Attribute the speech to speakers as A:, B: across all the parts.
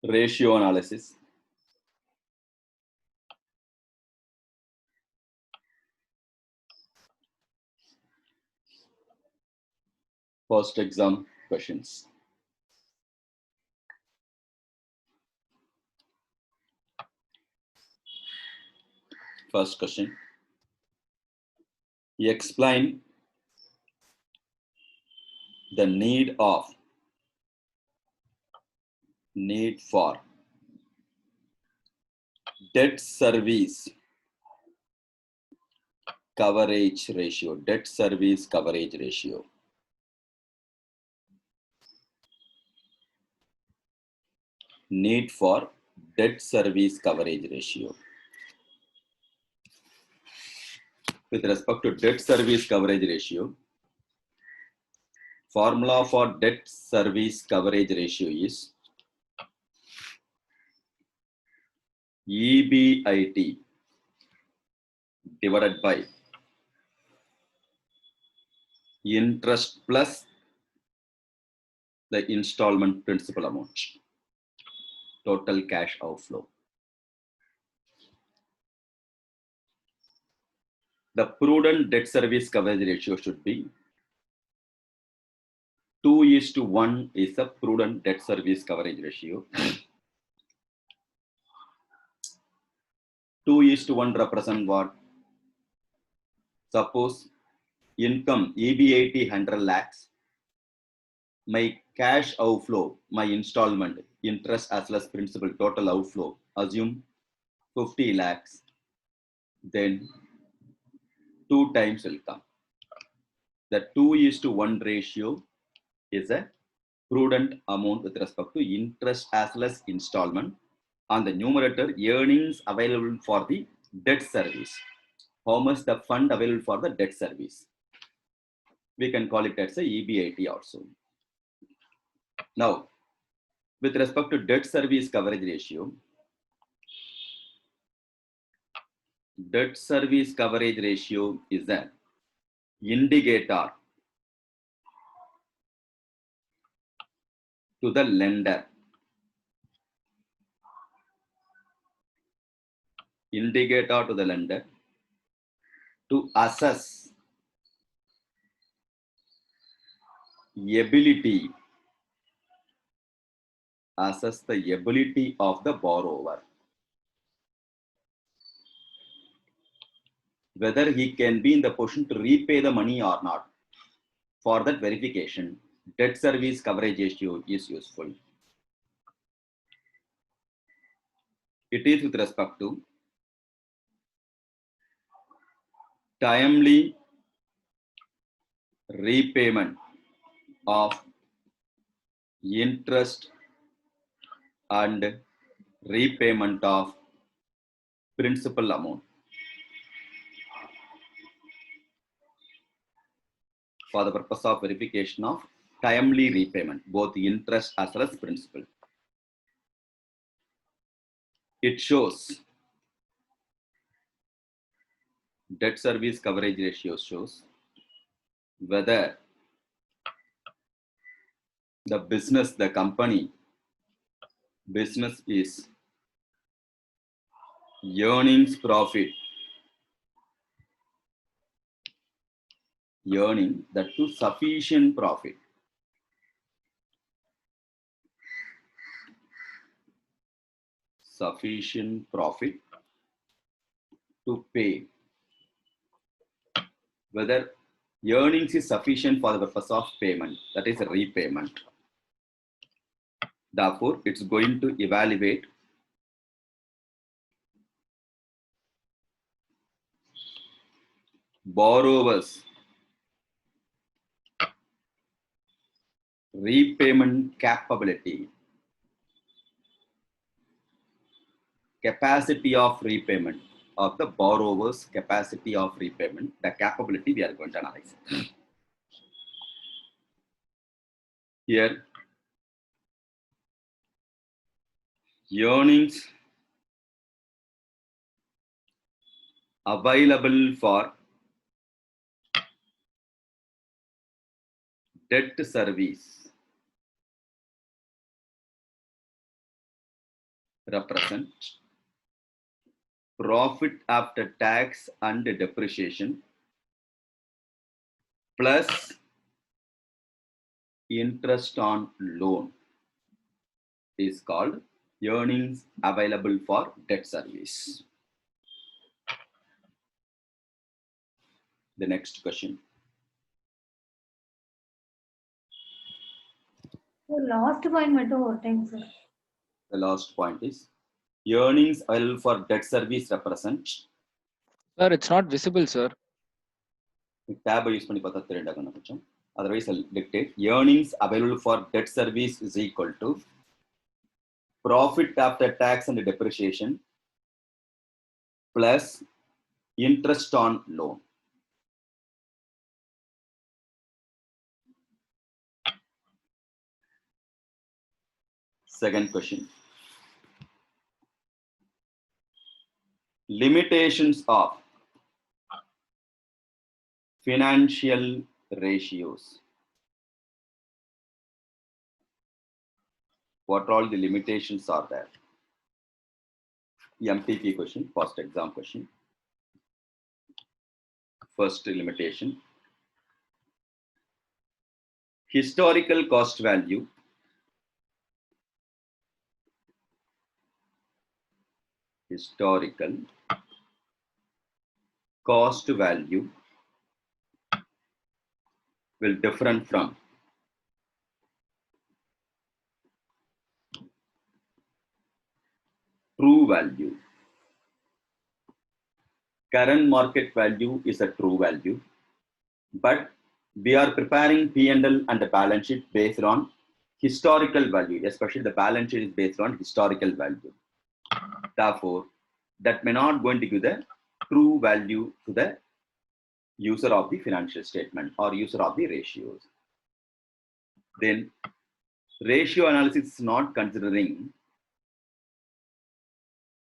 A: Ratio analysis. Post exam questions. First question. Explain the need for debt service coverage ratio. Debt service coverage ratio. Need for debt service coverage ratio. With respect to debt service coverage ratio, formula for debt service coverage ratio is EBIT divided by interest plus the installment principal amount, total cash outflow. The prudent debt service coverage ratio should be 2:1 is the prudent debt service coverage ratio. 2:1 represent what? Suppose income EBIT 100 lakhs, my cash outflow, my installment, interest as well as principal, total outflow, assume 50 lakhs, then 2 times will come. The 2:1 ratio is a prudent amount with respect to interest as well as installment. On the numerator, earnings available for the debt service. How much the fund available for the debt service? We can call it as a EBIT also. Now, with respect to debt service coverage ratio, debt service coverage ratio is an indicator to the lender. Indicator to the lender to assess the ability of the borrower, whether he can be in the position to repay the money or not. For that verification, debt service coverage ratio is useful. It is with respect to timely repayment of interest and repayment of principal amount. For the purpose of verification of timely repayment, both interest as well as principal. It shows, debt service coverage ratio shows whether the business, the company, business is earnings profit, earning that to sufficient profit. Sufficient profit to pay. Whether earnings is sufficient for the purpose of payment, that is a repayment. Therefore, it's going to evaluate borrower's repayment capability, capacity of repayment of the borrower's capacity of repayment, the capability we are going to analyze. Here, earnings available for debt service represent profit after tax and depreciation plus interest on loan is called earnings available for debt service. The next question.
B: So last point மட்டும் ஒரு time sir.
A: The last point is earnings available for debt service represent.
C: Sir, it's not visible, sir.
A: Tab use பண்ணி பார்த்தா தெரியும்டா கொஞ்சம். Otherwise I'll dictate. Earnings available for debt service is equal to profit after tax and depreciation plus interest on loan. Second question. Limitations of financial ratios. What all the limitations are there? MPP question, first exam question. First limitation. Historical cost value cost value will different from true value. Current market value is a true value, but we are preparing P&L and the balance sheet based on historical value, especially the balance sheet is based on historical value. Therefore, that may not going to give the true value to the user of the financial statement or user of the ratios. Then ratio analysis is not considering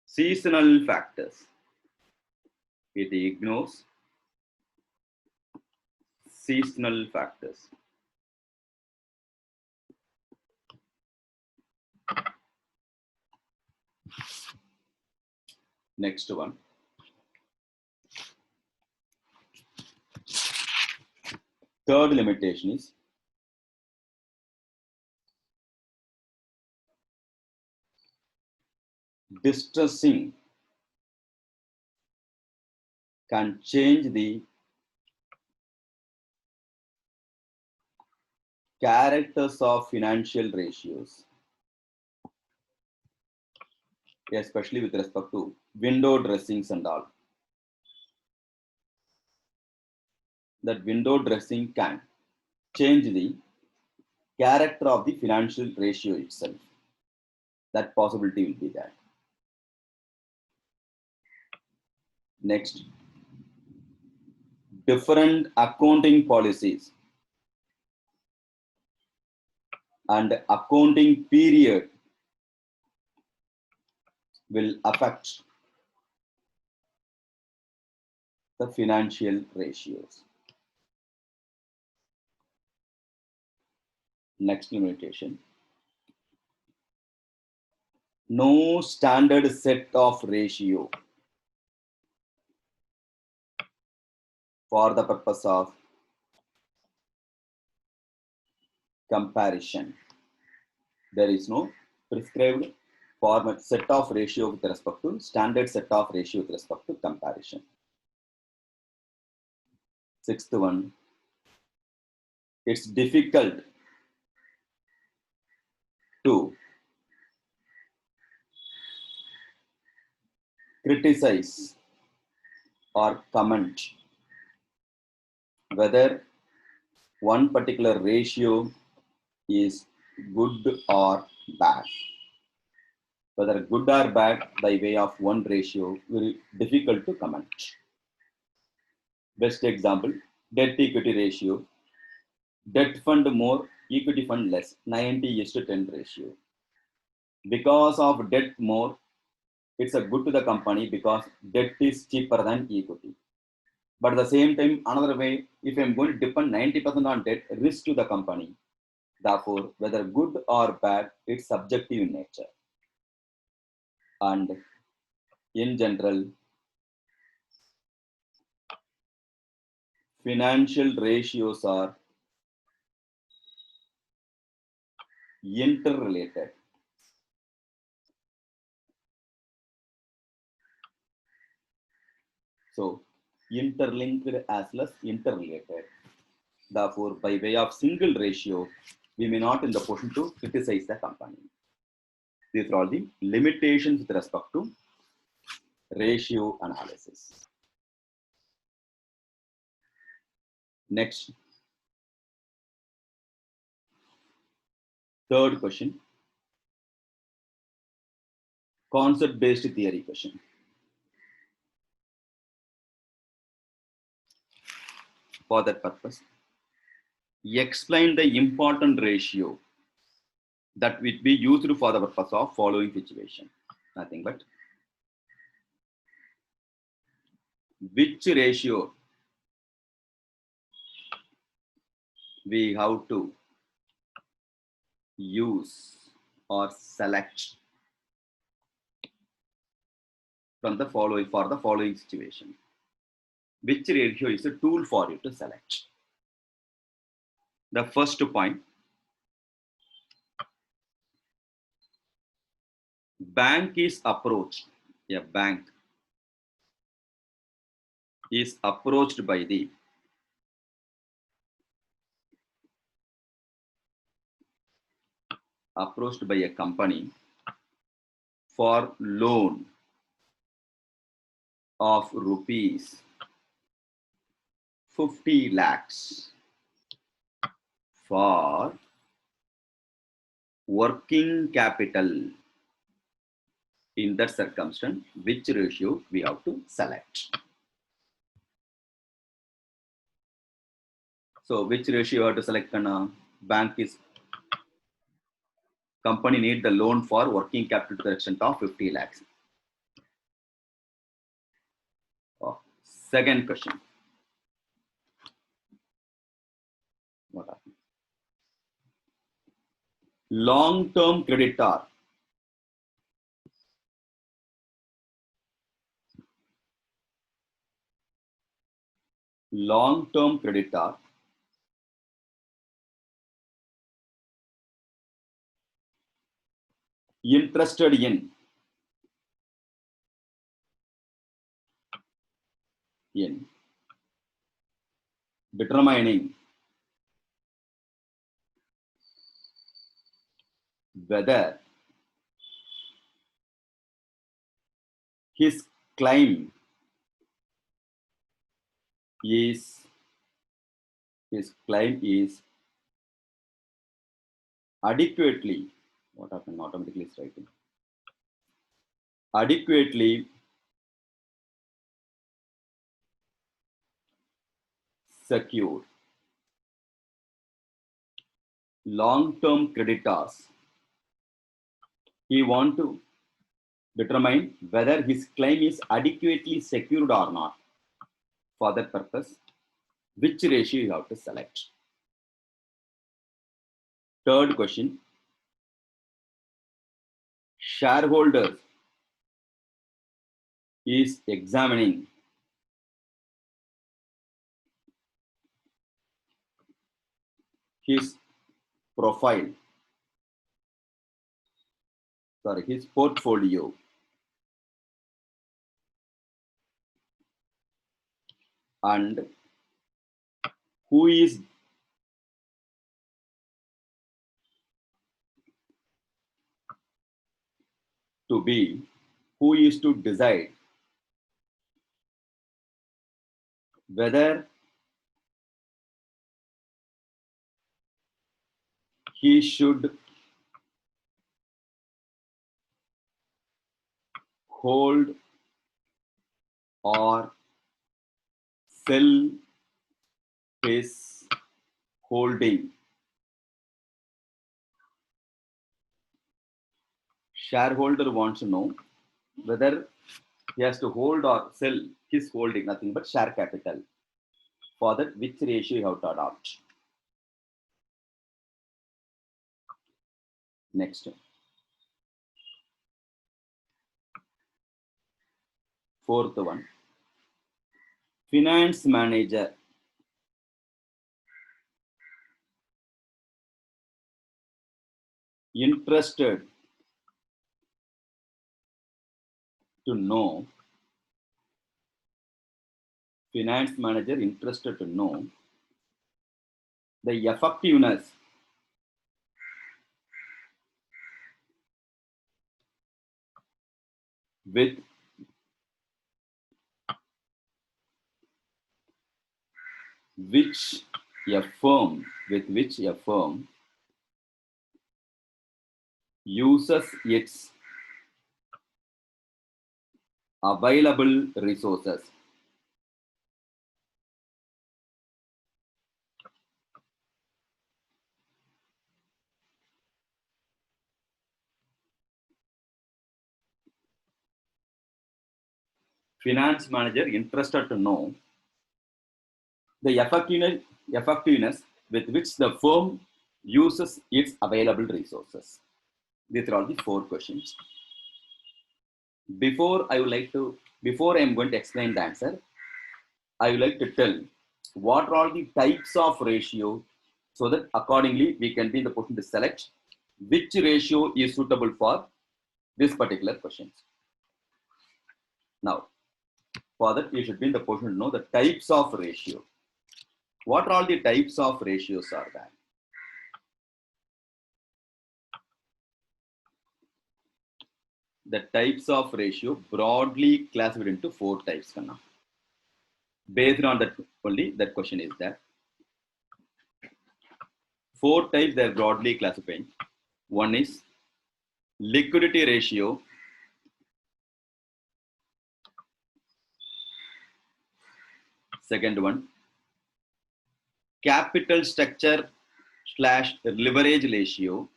A: seasonal factors. It ignores seasonal factors. Next one. Third limitation is distressing can change the characters of financial ratios, especially with respect to window dressings and all. That window dressing can change the character of the financial ratio itself. That possibility will be there. Next, different accounting policies and accounting period will affect the financial ratios. Next limitation. No standard set of ratio for the purpose of comparison. There is no prescribed format set of ratio with respect to standard set of ratio with respect to comparison. Sixth one, it's difficult to criticize or comment whether one particular ratio is good or bad. Whether good or bad by way of one ratio will be difficult to comment. Best example, debt equity ratio. Debt fund more, equity fund less, 90:10 ratio. Because of debt more, it's a good to the company because debt is cheaper than equity. But at the same time, another way, if I'm going to depend 90% on debt, risk to the company. Therefore, whether good or bad, it's subjective in nature. and in general, financial ratios are interrelated. So, interlinked as well as interrelated. Therefore, by way of single ratio, we may not in the position to criticize the company. These are all the limitations with respect to ratio analysis. Next, third question, concept-based theory question. For that purpose, explain the important ratio that will be used for the purpose of following situation. Nothing but which ratio we have to use or select from the following for the following situation. Which ratio is a tool for you to select? The first point, bank is approached. A bank is approached by a company for loan of rupees 50 lakhs for working capital. In that circumstance, which ratio we have to select? So, which ratio you have to select? Bank is company need the loan for working capital to the extent of 50 lakhs. Second question. What happened? Long-term creditor interested in determining whether his claim is adequately, what happened automatically is writing, adequately secured. Long-term creditors, he want to determine whether his claim is adequately secured or not. For that purpose, which ratio you have to select? Third question, shareholder is examining his profile, his portfolio, and who is to decide whether he should hold or sell his holding. Shareholder wants to know whether he has to hold or sell his holding, nothing but share capital. For that, which ratio you have to adopt? Next. Fourth one, finance manager interested to know, finance manager interested to know the effectiveness with which a firm uses its available resources. Finance manager interested to know the effectiveness with which the firm uses its available resources. These are all the 4 questions. Before I am going to explain the answer, I would like to tell what are all the types of ratio, so that accordingly we can be in the position to select which ratio is suitable for this particular question. Now, for that you should be in the position to know the types of ratio. What are all the types of ratios are there? The types of ratio broadly classified into 4 types. Based on that only, that question is there. 4 types they are broadly classified. One is liquidity ratio. Second one, capital structure / leverage ratio.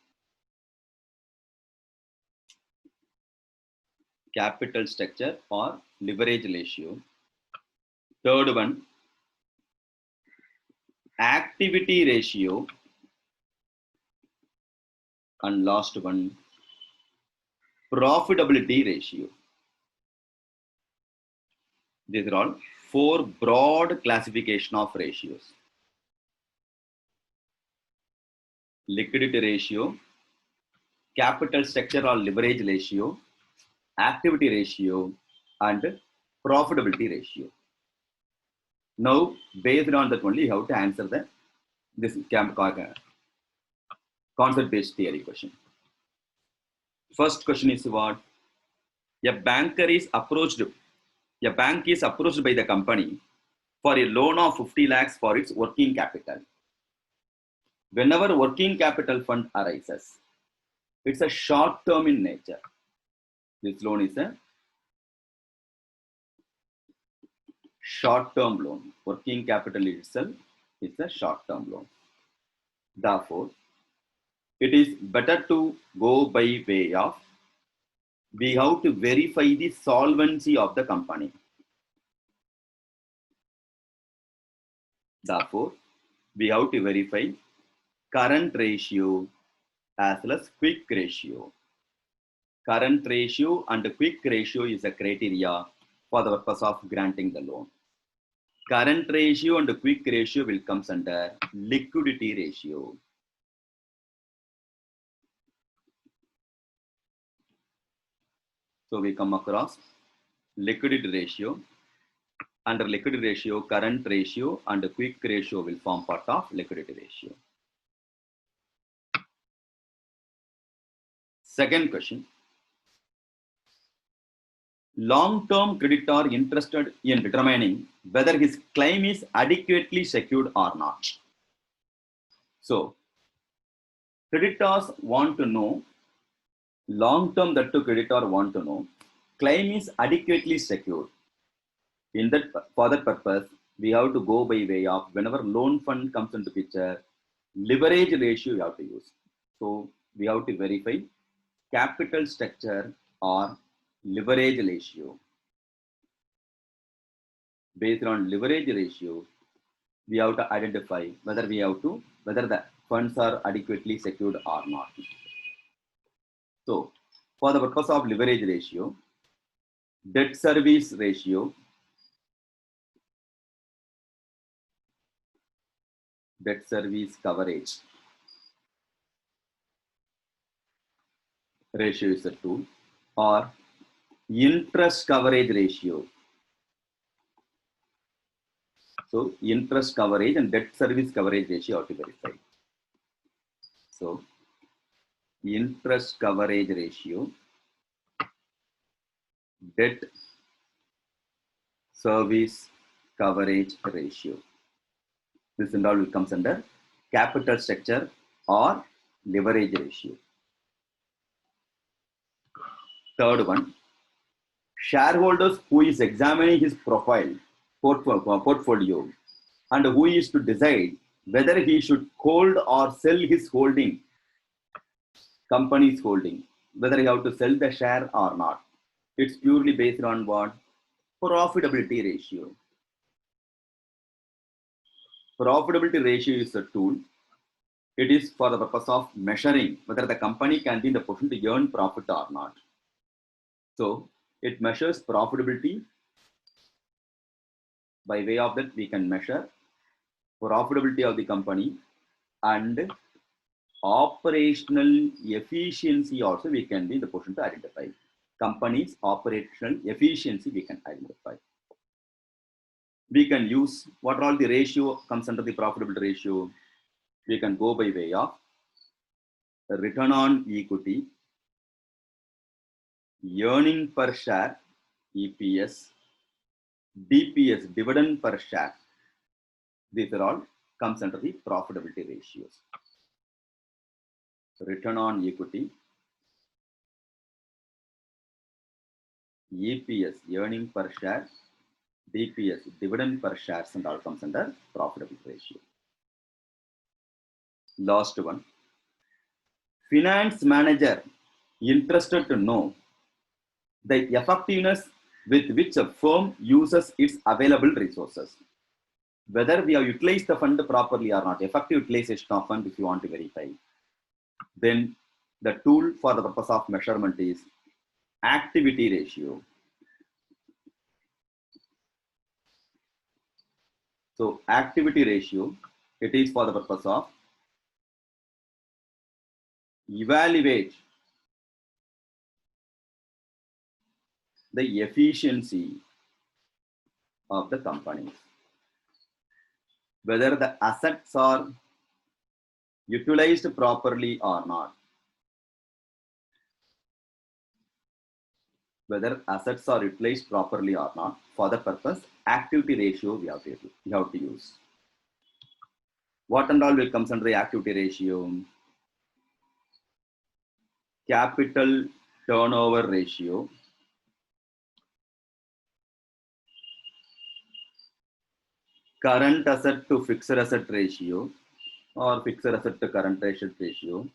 A: Capital structure or leverage ratio. Third one, activity ratio. And last one, profitability ratio. These are all 4 broad classification of ratios. Liquidity ratio, capital structure or leverage ratio, activity ratio, and profitability ratio. Now, based on that only, you have to answer this concept-based theory question. First question is what? A bank is approached by the company for a loan of 50 lakhs for its working capital. Whenever working capital fund arises, it's a short term in nature. This loan is a short term loan. Working capital itself is a short term loan. Therefore, it is better to go by way of, we have to verify the solvency of the company. Therefore, we have to verify current ratio as well as quick ratio. Current ratio and quick ratio is a criteria for the purpose of granting the loan. Current ratio and quick ratio will come under liquidity ratio. So we come across liquidity ratio. Under liquidity ratio, current ratio and quick ratio will form part of liquidity ratio. Second question. Long-term creditor interested in determining whether his claim is adequately secured or not. So, creditors want to know, long-term that to creditor want to know, claim is adequately secured. For that purpose, we have to go by way of, whenever loan fund comes into picture, leverage ratio we have to use. So, we have to verify capital structure or leverage ratio. Based on leverage ratio, we have to identify whether the funds are adequately secured or not. So, for the purpose of leverage ratio, debt service ratio, debt service coverage ratio is a tool, or interest coverage ratio. So interest coverage and debt service coverage ratio are to verify. So interest coverage ratio, debt service coverage ratio. This and all will comes under capital structure or leverage ratio. Third one, shareholders who is examining his portfolio and who is to decide whether he should hold or sell his holding, company's holding, whether he have to sell the share or not. It's purely based on what? Profitability ratio. Profitability ratio is a tool. It is for the purpose of measuring whether the company can be in the position to earn profit or not. So it measures profitability. By way of that, we can measure profitability of the company and operational efficiency also we can be in the position to identify. Company's operational efficiency we can identify. We can use what all the ratio comes under the profitability ratio. We can go by way of return on equity, earning per share, EPS, DPS, dividend per share. These are all comes under the profitability ratios. Return on equity, EPS, earning per share, DPS, dividend per share, and all comes under profitability ratio. Last one, finance manager interested to know the effectiveness with which a firm uses its available resources. Whether we have utilized the fund properly or not, effective utilization of fund if you want to verify. Then the tool for the purpose of measurement is activity ratio. So activity ratio, it is for the purpose of evaluate the efficiency of the company. Whether the assets are utilized properly or not. Whether assets are utilized properly or not. For the purpose, activity ratio we have to use. What and all will comes under the activity ratio? Capital turnover ratio, current asset to fixed asset ratio, or fixed asset to current asset ratio,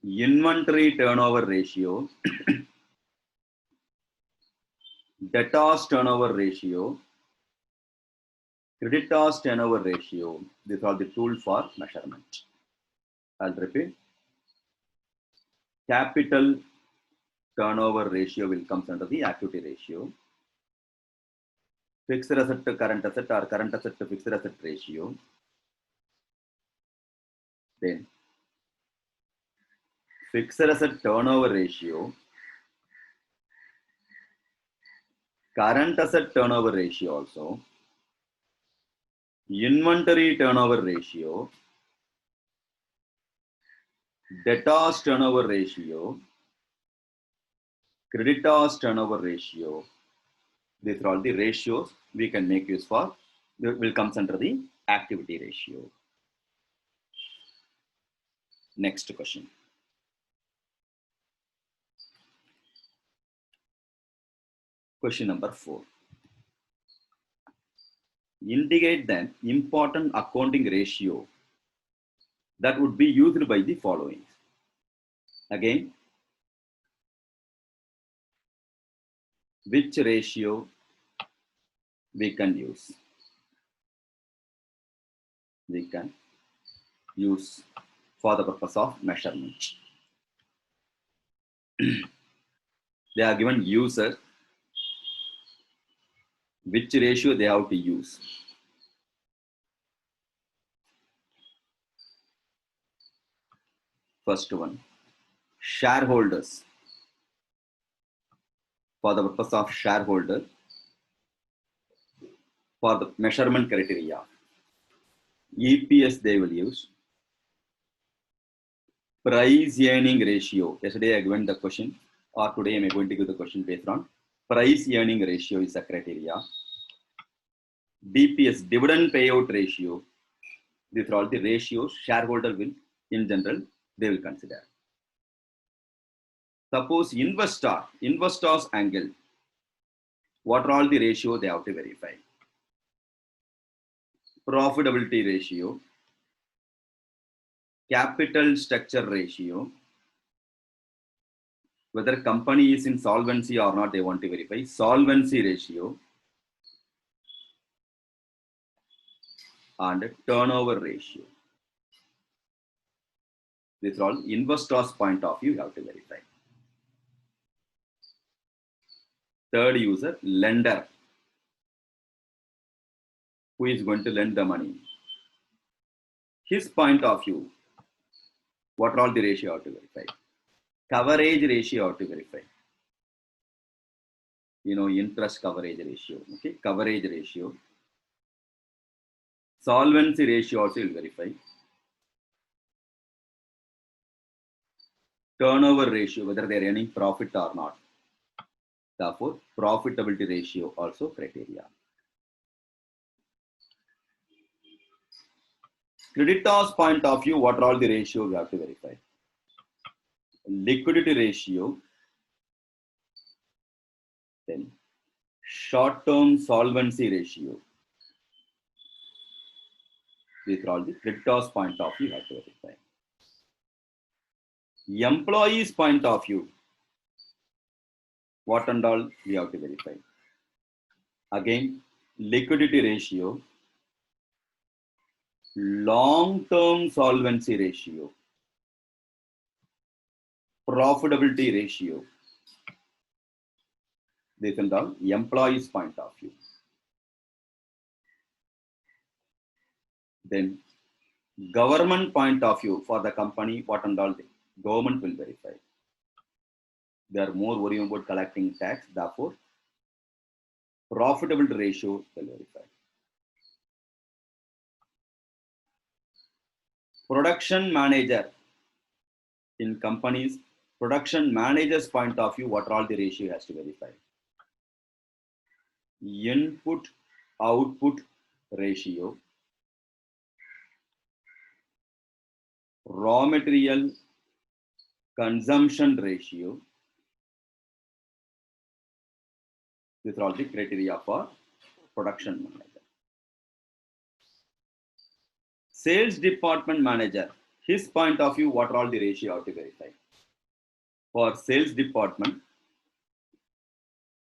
A: inventory turnover ratio, debtors turnover ratio, creditors turnover ratio. These are the tool for measurement. I'll repeat. Capital turnover ratio will come under the activity ratio. Fixed asset to current asset or current asset to fixed asset ratio. Then fixed asset turnover ratio, current asset turnover ratio also, inventory turnover ratio, debtors turnover ratio, creditors turnover ratio. These are all the ratios we can make use for. Will comes under the activity ratio. Next question. Question number 4. Indicate the important accounting ratio that would be used by the following. Again, which ratio we can use? We can use for the purpose of measurement. They are given user, which ratio they have to use. First one, shareholders. For the purpose of shareholder, for the measurement criteria, EPS they will use. Price earning ratio. Yesterday I given the question, or today I am going to give the question based on price earning ratio is the criteria. DPS, dividend payout ratio. These are all the ratios shareholder will, in general, they will consider. Suppose investor's angle. What are all the ratio they have to verify? Profitability ratio, capital structure ratio, whether company is in solvency or not, they want to verify. Solvency ratio and turnover ratio. These are all investor's point of view you have to verify. Third user, lender. Who is going to lend the money? His point of view. What are all the ratio you have to verify? Coverage ratio you have to verify. Interest coverage ratio. Okay, coverage ratio. Solvency ratio also you will verify. Turnover ratio, whether they are earning profit or not. Therefore, profitability ratio also criteria. Creditor's point of view, what are all the ratio we have to verify? Liquidity ratio, then short-term solvency ratio. These are all the creditor's point of view you have to verify. Employee's point of view, what and all we have to verify. Again, liquidity ratio, long-term solvency ratio, profitability ratio. This and all employee's point of view. Then government point of view for the company, what and all the government will verify. They are more worrying about collecting tax, therefore profitability ratio will verify. Production manager in companies, production manager's point of view, what are all the ratio has to verify? Input output ratio, raw material consumption ratio. These are all the criteria for production manager. Sales department manager, his point of view, what are all the ratio have to verify? For sales department,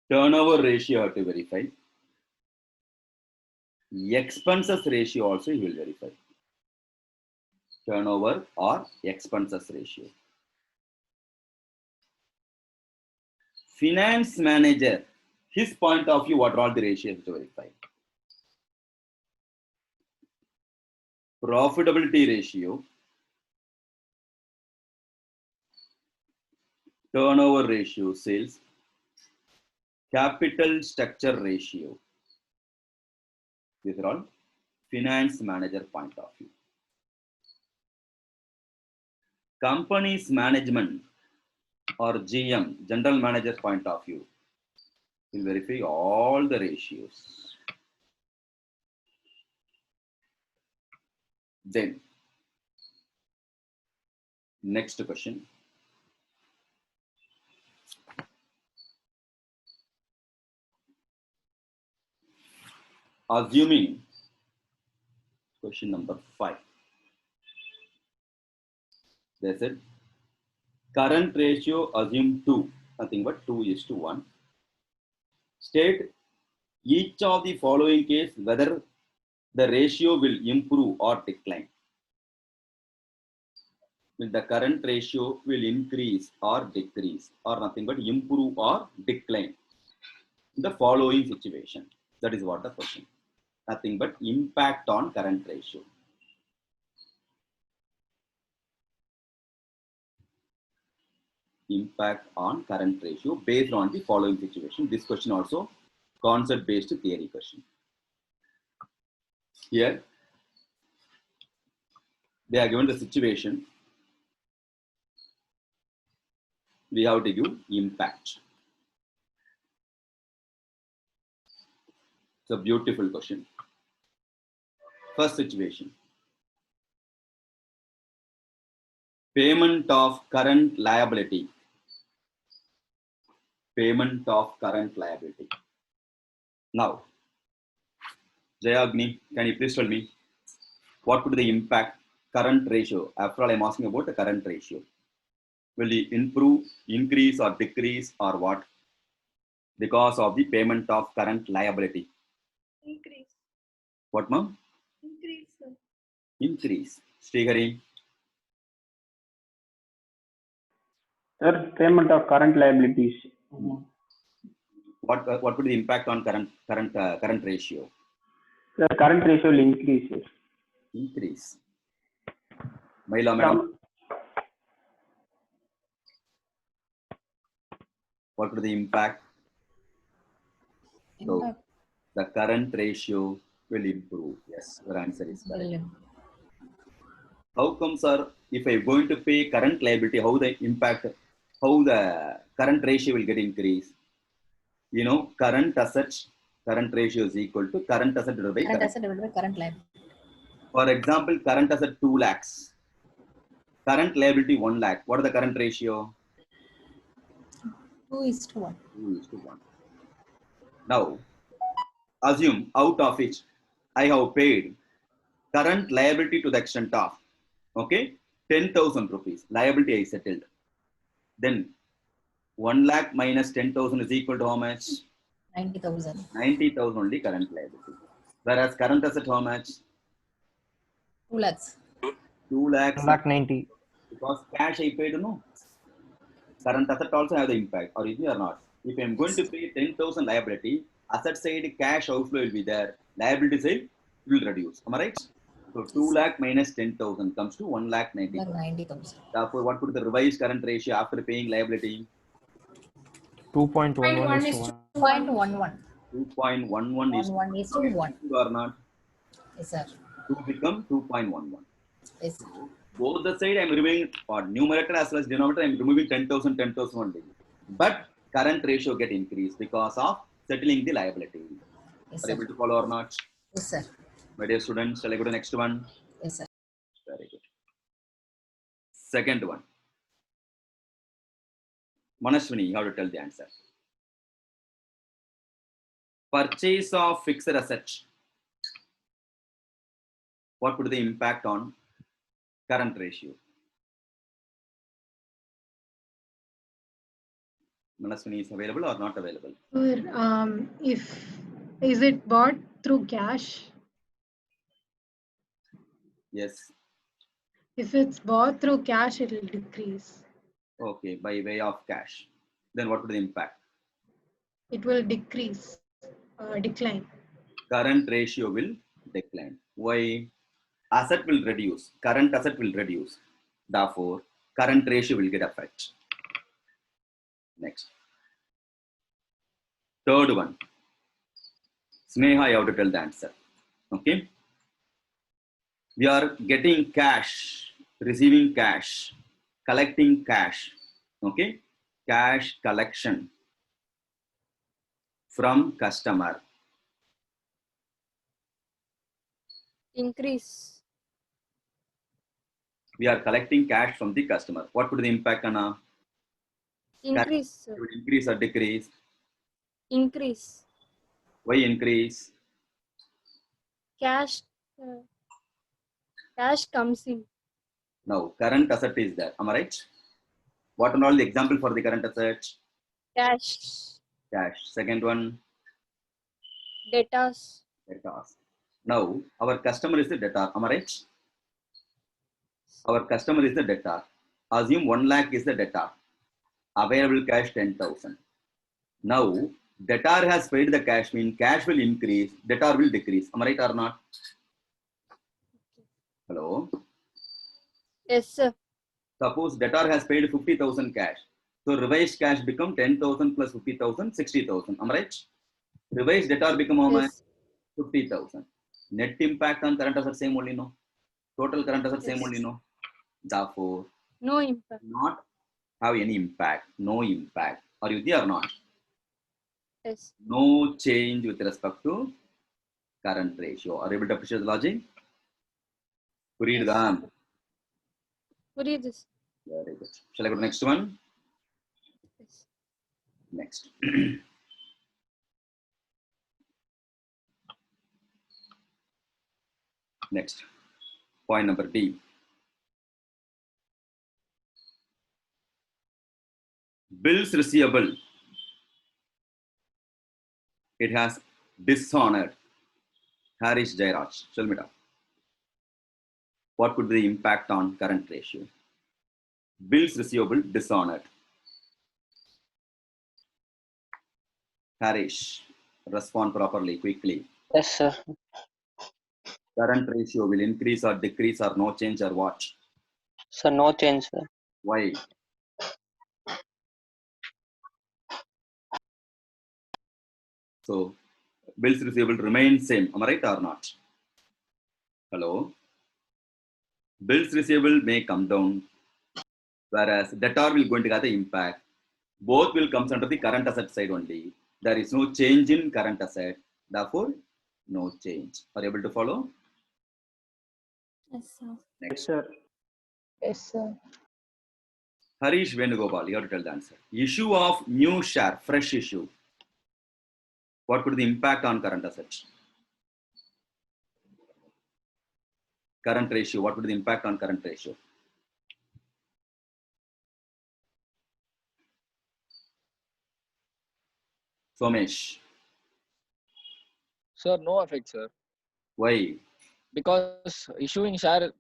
A: turnover ratio have to verify. Expenses ratio also he will verify. Turnover or expenses ratio. Finance manager, his point of view, what are all the ratios to verify? Profitability ratio, turnover ratio, sales, capital structure ratio. These are all finance manager point of view. Company's management or GM, general manager point of view, will verify all the ratios. Then, next question. Assuming, question number 5. They said, current ratio assume 2, nothing but 2:1. State each of the following case whether the ratio will improve or decline. the current ratio will increase or decrease or nothing but improve or decline in the following situation. That is what the question. Nothing but impact on current ratio. Impact on current ratio based on the following situation. This question also concept based theory question. Here they are given the situation. We have to give impact. It's a beautiful question. First situation. Payment of current liability. Payment of current liability. Now, Jayagni, can you please tell me what would be the impact current ratio? After all, I'm asking about the current ratio. Will it improve, increase, or decrease, or what? Because of the payment of current liability.
B: Increase.
A: What, ma'am?
B: Increase, sir.
A: Increase. Srihari.
D: Sir, payment of current liabilities.
A: What would be the impact on current ratio?
D: The current ratio will increase. Sir.
A: Increase. Mahila madam. What would be the impact? So the current ratio will improve. Yes, your answer is correct. How come, sir? If I'm going to pay current liability, how the impact? How the current ratio will get increased? You know, current ratio is equal to current asset divided by
E: Current asset divided by current liability.
A: For example, current asset 2 lakhs, current liability 1 lakh. What is the current ratio?
E: 2:1.
A: 2:1. Now, assume out of which I have paid current liability to the extent of, okay, 10,000 rupees. Liability I settled. Then 1 lakh minus 10,000 is equal to how much?
E: 90,000.
A: 90,000 only current liability. Whereas current asset how much?
E: 2 lakhs.
A: 2 lakhs.
F: 1,90,000.
A: Because cash I paid, no. Current asset also have the impact, or is it or not? If I am going to pay 10,000 liability, asset side cash outflow will be there. Liability side will reduce. Am I right? So 2 lakh minus 10,000 comes to 1,90,000.
E: 90,000.
A: Therefore, what would be the revised current ratio after paying liability?
F: 2.11 is to 1.
E: 0.11.
A: 2.11 is
E: 1 is to 1.
A: or not?
E: Yes, sir.
A: 2 become 2.11.
E: Yes, sir.
A: Both the side I am removing, for numerator as well as denominator, I am removing 10,000 only. But current ratio get increased because of settling the liability.
E: Yes,
A: Are
E: sir.
A: you able to follow or not?
E: Yes, sir.
A: My dear students, shall I go to the next one?
E: Yes, sir.
A: Very good. Second one. Manashwini, you have to tell the answer. Purchase of fixed assets. What would be the impact on current ratio? Manashwini is available or not available?
B: Sir, is it bought through cash?
A: Yes.
B: If it's bought through cash, it will decrease.
A: Okay, by way of cash. Then what would be the impact?
B: It will decrease, decline.
A: Current ratio will decline. Why? Asset will reduce. Current asset will reduce. Therefore, current ratio will get affected. Next. Third one. Sneha, you have to tell the answer. Okay. We are getting cash, receiving cash, collecting cash. Okay. Cash collection from customer.
G: Increase.
A: We are collecting cash from the customer. What would be the impact on
G: Increase.
A: it will increase or decrease?
G: Increase.
A: Why increase?
G: Cash. Cash comes in.
A: Now, current asset is there. Am I right? What are all the example for the current asset?
G: Cash.
A: Cash. Second one,
G: Debtors.
A: debtors. Now, our customer is the debtor. Am I right? Our customer is the debtor. Assume 1 lakh is the debtor. Available cash 10,000. Now, debtor has paid the cash, means cash will increase, debtor will decrease. Am I right or not? Hello?
G: Yes, sir.
A: Suppose debtor has paid 50,000 cash. So revised cash become 10,000 plus 50,000, 60,000. Am I right? Revised debtor become how much?
G: Yes.
A: 50,000. Net impact on current assets same only, no? Total current assets same
G: Yes.
A: only, no? Therefore,
G: No impact.
A: not have any impact, no impact. Are you there or not?
G: Yes.
A: No change with respect to current ratio. Are you able to appreciate the logic? Read
G: Yes.
A: them.
G: Read this.
A: Very good. Shall I go to the next one?
G: Yes.
A: Next. Next. Point number D. Bills receivable. It has dishonored Harish Jairaj. Tell me now. What could be the impact on current ratio? Bills receivable dishonored. Harish, respond properly, quickly.
F: Yes, sir.
A: Current ratio will increase or decrease or no change or what?
F: Sir, no change, sir.
A: Why? So, bills receivable remain same. Am I right or not? Hello? Bills receivable may come down, whereas debtor will going to get the impact. Both will come under the current asset side only. There is no change in current asset. Therefore, no change. Are you able to follow?
G: Yes, sir.
D: Yes,
A: Next.
D: sir.
B: Yes, sir.
A: Harish Venugopal, you have to tell the answer. Issue of new share, fresh issue. What could be the impact on current assets? Current ratio, what would be the impact on current ratio? Somesh,
C: Sir, no effect, sir.
A: why?
C: Because issuing share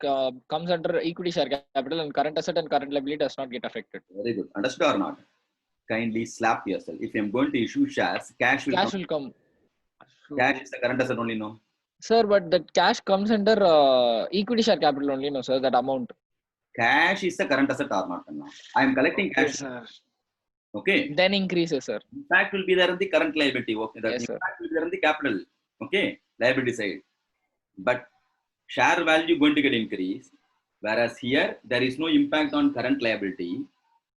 C: comes under equity share capital, and current asset and current liability does not get affected.
A: Very good. Understood or not? Kindly slap yourself. If I'm going to issue shares, cash will
C: Cash
A: come.
C: will come.
A: Cash is the current asset only, no?
C: Sir, but that cash comes under equity share capital only, no, sir, that amount.
A: Cash is the current asset or not? No. I am collecting
C: Okay,
A: cash.
C: sir.
A: Okay.
C: Then increases, sir.
A: Impact will be there in the current liability. Okay. The
C: Yes, sir.
A: impact will be there in the capital. Okay. Liability side. But share value going to get increased. Whereas here, there is no impact on current liability.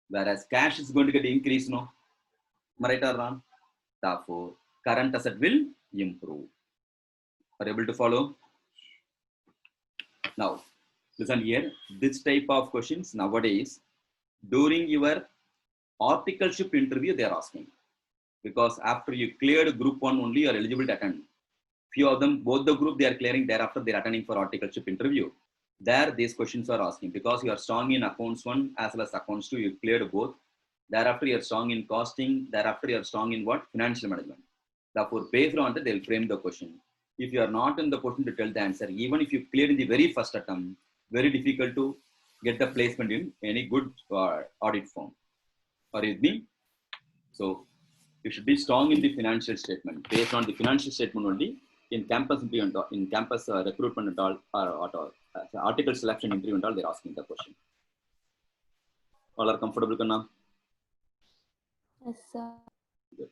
A: Whereas cash is going to get increased, no? Am I right or wrong? Therefore, current asset will improve. Are you able to follow? Now, listen here. This type of questions nowadays, during your articleship interview, they are asking. Because after you cleared group 1 only, you are eligible to attend. Few of them, both the group, they are clearing. Thereafter, they are attending for articleship interview. There, these questions are asking. Because you are strong in accounts 1 as well as accounts 2, you cleared both. Thereafter, you are strong in costing. Thereafter, you are strong in what? Financial management. Therefore, based on that, they will frame the question. If you are not in the position to tell the answer, even if you cleared in the very first attempt, very difficult to get the placement in any good audit firm. Are you with me? So, you should be strong in the financial statement. Based on the financial statement only, in campus interview and all, in campus recruitment and all, or article selection interview and all, they're asking the question. All are comfortable, Kanna?
G: Yes, sir.
A: Good.